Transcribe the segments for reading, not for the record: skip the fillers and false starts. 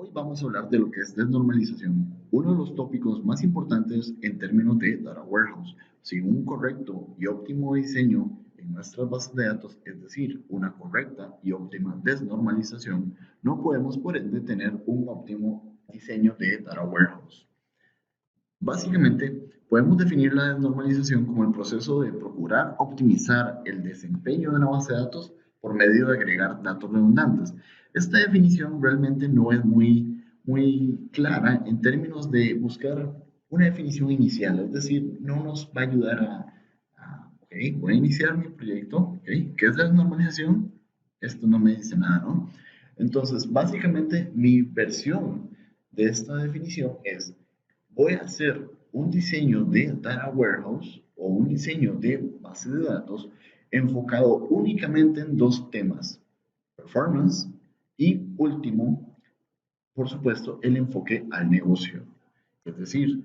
Hoy vamos a hablar de lo que es desnormalización, uno de los tópicos más importantes en términos de Data Warehouse. Sin un correcto y óptimo diseño en nuestras bases de datos, es decir, una correcta y óptima desnormalización, no podemos por ende tener un óptimo diseño de Data Warehouse. Básicamente, podemos definir la desnormalización como el proceso de procurar optimizar el desempeño de una base de datos por medio de agregar datos redundantes. Esta definición realmente no es muy clara en términos de buscar una definición inicial, es decir, no nos va a ayudar ok, voy a iniciar mi proyecto, ok, ¿qué es la desnormalización? Esto no me dice nada, ¿no? Entonces, básicamente, mi versión de esta definición es voy a hacer un diseño de Data Warehouse o un diseño de base de datos enfocado únicamente en dos temas, performance y último, por supuesto, el enfoque al negocio. Es decir,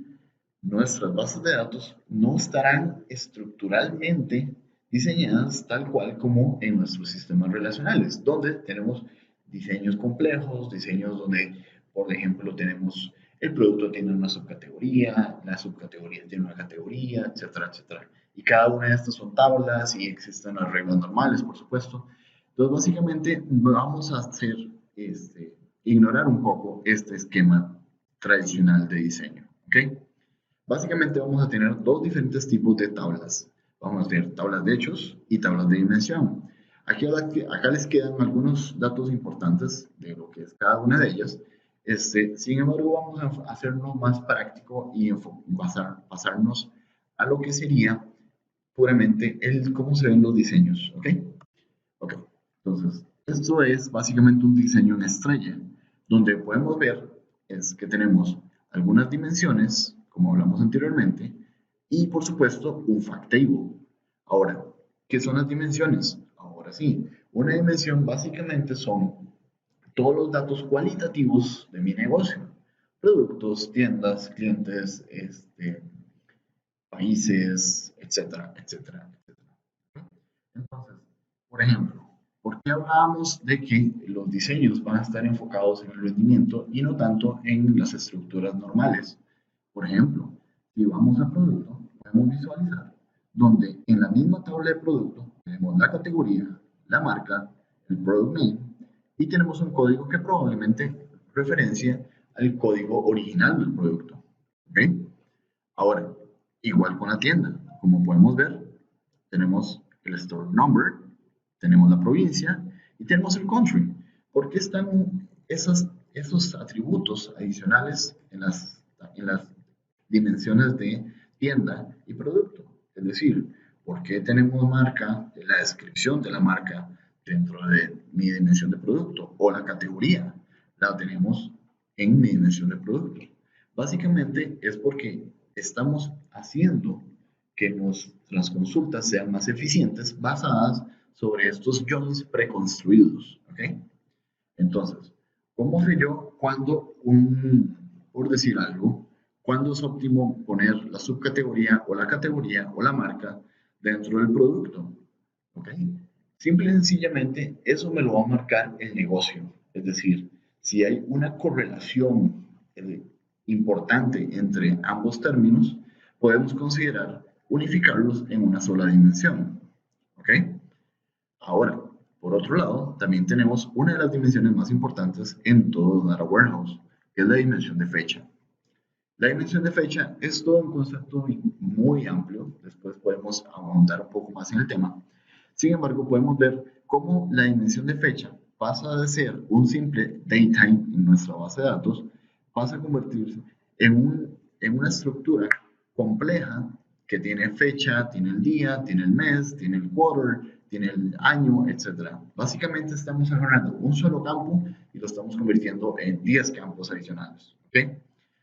nuestras bases de datos no estarán estructuralmente diseñadas tal cual como en nuestros sistemas relacionales, donde tenemos diseños complejos, diseños donde, por ejemplo, tenemos el producto tiene una subcategoría, la subcategoría tiene una categoría, etcétera, etcétera. Y cada una de estas son tablas y existen las reglas normales, por supuesto. Entonces, básicamente, vamos a hacer, ignorar un poco este esquema tradicional de diseño, ¿ok? Básicamente vamos a tener dos diferentes tipos de tablas. Vamos a tener tablas de hechos y tablas de dimensión. Acá les quedan algunos datos importantes de lo que es cada una de ellas. Sin embargo, vamos a hacerlo más práctico y pasarnos a lo que sería puramente el cómo se ven los diseños. ¿Ok? Ok. Entonces, esto es básicamente un diseño en estrella, donde podemos ver es que tenemos algunas dimensiones, como hablamos anteriormente, y por supuesto un fact table. Ahora, ¿qué son las dimensiones? Ahora sí, una dimensión básicamente son todos los datos cualitativos de mi negocio. Productos, tiendas, clientes, países, etcétera, etcétera, etcétera. Entonces, por ejemplo, ¿por qué hablábamos de que los diseños van a estar enfocados en el rendimiento y no tanto en las estructuras normales? Por ejemplo, si vamos a producto, podemos visualizar donde en la misma tabla de producto tenemos la categoría, la marca, el product name y tenemos un código que probablemente referencia al código original del producto. ¿Ok? Ahora, igual con la tienda, como podemos ver, tenemos el store number, tenemos la provincia y tenemos el country. ¿Por qué están esos atributos adicionales en las dimensiones de tienda y producto? Es decir, ¿por qué tenemos marca, la descripción de la marca dentro de mi dimensión de producto? O la categoría la tenemos en mi dimensión de producto. Básicamente es porque estamos haciendo que nuestras consultas sean más eficientes basadas sobre estos joins preconstruidos. ¿Ok? Entonces, ¿cómo sé yo por decir algo, cuándo es óptimo poner la subcategoría o la categoría o la marca dentro del producto? ¿Ok? Simple y sencillamente, eso me lo va a marcar el negocio. Es decir, si hay una correlación importante entre ambos términos, podemos considerar unificarlos en una sola dimensión. ¿Ok? Ahora, por otro lado, también tenemos una de las dimensiones más importantes en todo Data Warehouse, que es la dimensión de fecha. La dimensión de fecha es todo un concepto muy amplio, después podemos ahondar un poco más en el tema. Sin embargo, podemos ver cómo la dimensión de fecha pasa de ser un simple datetime en nuestra base de datos, pasa a convertirse en una estructura compleja que tiene fecha, tiene el día, tiene el mes, tiene el quarter, tiene el año, etc. Básicamente estamos agarrando un solo campo y lo estamos convirtiendo en 10 campos adicionales. ¿Okay?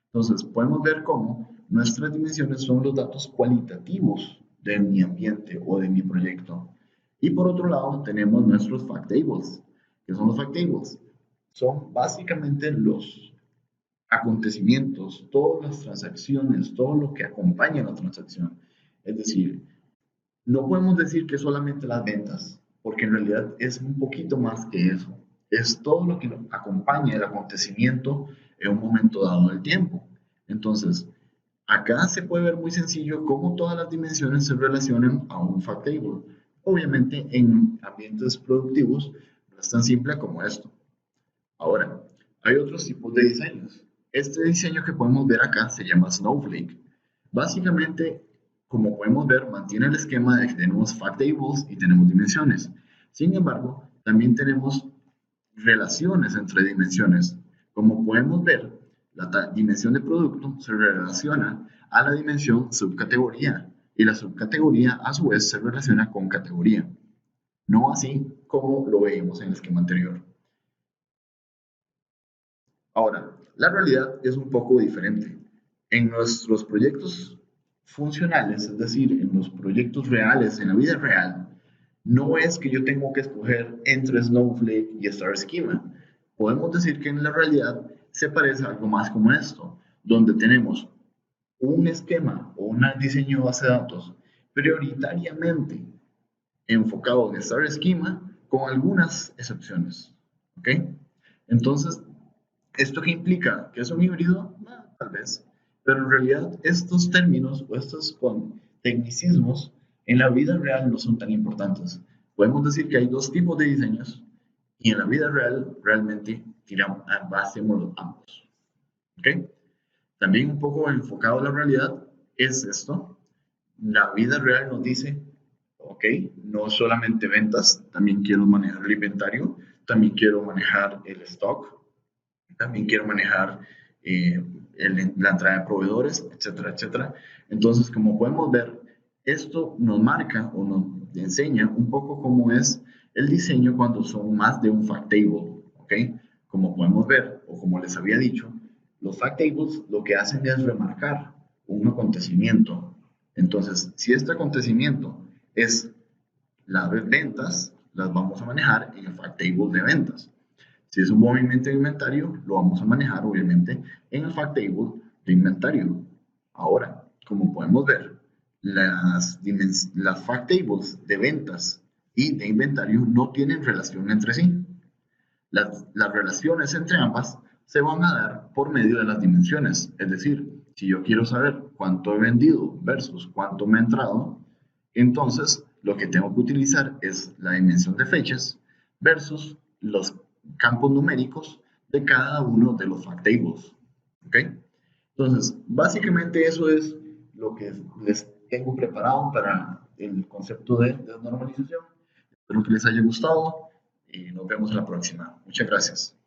Entonces, podemos ver cómo nuestras dimensiones son los datos cualitativos de mi ambiente o de mi proyecto. Y por otro lado, tenemos nuestros fact tables. ¿Qué son los fact tables? Son básicamente los acontecimientos, todas las transacciones, todo lo que acompaña a la transacción. Es decir, no podemos decir que solamente las ventas, porque en realidad es un poquito más que eso. es todo lo que acompaña el acontecimiento en un momento dado del tiempo. Entonces, acá se puede ver muy sencillo cómo todas las dimensiones se relacionan a un fact table. Obviamente, en ambientes productivos no es tan simple como esto. Ahora, hay otros tipos de diseños. Este diseño que podemos ver acá se llama Snowflake. Básicamente, como podemos ver, mantiene el esquema de que tenemos fact tables y tenemos dimensiones. Sin embargo, también tenemos relaciones entre dimensiones. Como podemos ver, la dimensión de producto se relaciona a la dimensión subcategoría y la subcategoría a su vez se relaciona con categoría. No así como lo veíamos en el esquema anterior. Ahora, la realidad es un poco diferente. En nuestros proyectos funcionales, es decir, en los proyectos reales, en la vida real, no es que yo tengo que escoger entre Snowflake y Star Schema. Podemos decir que en la realidad se parece a algo más como esto, donde tenemos un esquema o un diseño de base de datos prioritariamente enfocado en Star Schema con algunas excepciones. ¿Ok? Entonces, ¿esto qué implica? ¿Que es un híbrido? Tal vez. Pero en realidad estos términos o estos tecnicismos en la vida real no son tan importantes. Podemos decir que hay dos tipos de diseños y en la vida real realmente tiramos, hacemos ambos. ¿Ok? También un poco enfocado a la realidad es esto. La vida real nos dice, ok, no solamente ventas, también quiero manejar el inventario, también quiero manejar el stock, también quiero manejar eh, la entrada de proveedores, etcétera, etcétera. Entonces, como podemos ver, esto nos marca o nos enseña un poco cómo es el diseño cuando son más de un fact table, ¿ok? Como podemos ver, o como les había dicho, los fact tables lo que hacen es remarcar un acontecimiento. Entonces, si este acontecimiento es las ventas, las vamos a manejar en el fact table de ventas. Si es un movimiento de inventario, lo vamos a manejar obviamente en el fact table de inventario. Ahora, como podemos ver, las fact tables de ventas y de inventario no tienen relación entre sí. Las relaciones entre ambas se van a dar por medio de las dimensiones. Es decir, si yo quiero saber cuánto he vendido versus cuánto me ha entrado, entonces lo que tengo que utilizar es la dimensión de fechas versus los campos numéricos de cada uno de los fact tables. ¿Ok? Entonces, básicamente eso es lo que les tengo preparado para el concepto de normalización. Espero que les haya gustado y nos vemos en la próxima. Muchas gracias.